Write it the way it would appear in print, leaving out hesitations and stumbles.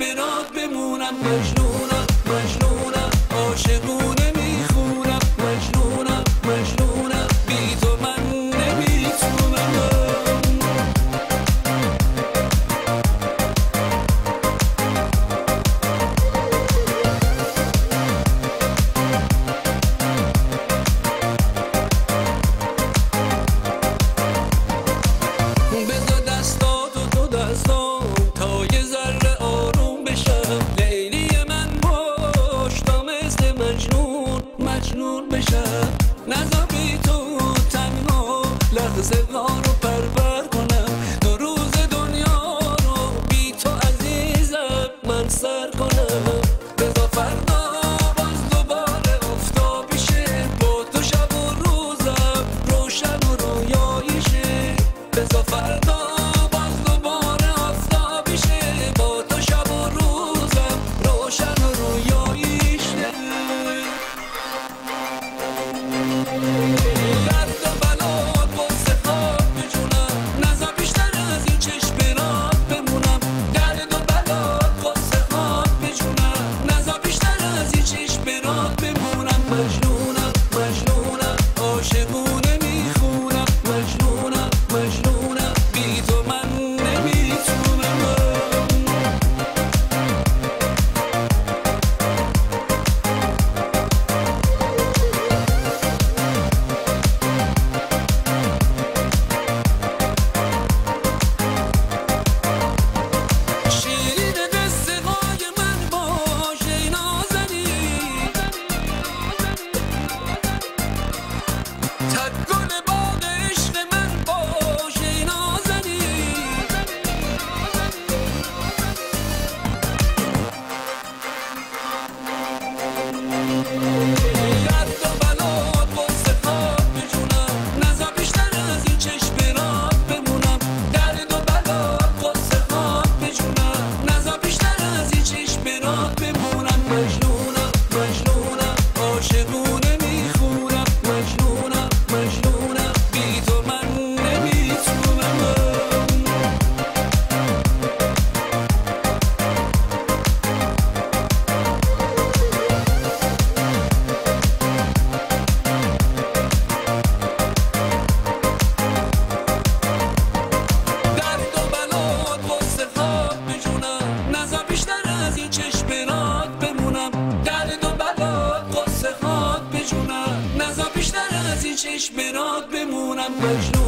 برات بمونم. مجنونم مجنونم عاشقونه میخونم. مجنونم مجنونم بی تو من نمیتونم. بذار دستاتو تو دستام تا یه ذره آروم بشم. لیلی من باش تا مثل مجنون مجنون بشم. نذار بی تو تنها لحظه ها رو پرور کنم. دو روز دنیا رو بی تو عزیزم من سر کنم. بذار فردا باز دوباره افتابی شه. با تو شب و روزم روشن و رویایی شه. بذار فردا باز دوباره آفتابی شه. با تو شب و روزم روشن و رویایی شه. درد و بلات قصه خواب بجونم. نذار بیشتر از این چشم برات بمونم. درد و بلات قصه خواب بجونم. نذار بیشتر از این چشم برات بمونم. مجنونم مجنونم عاشقونه میخونم. مجنونم مجنونم بی تو من نمیتونم. شیرین قصه های من باش ای نازنین. تک گل باغ عشق من باش ای نازنین. درد و بلات قصه خواب بجونم. نذار بیشتر از این چشم برات بمونم. درد و بلات قصه خواب بجونم. نذار بیشتر از این چشم برات بمونم. مجنونم مجنونم عاشقونه میخونم. مجنونم مجنونم بی تو من نمیتونم. درد و بلات قصه خواب بجونم. نذار بیشتر از این چشم برات بمونم. درد و بلات قصه خواب بجونم. نذار بیشتر از این چشم برات بمونم. مجنون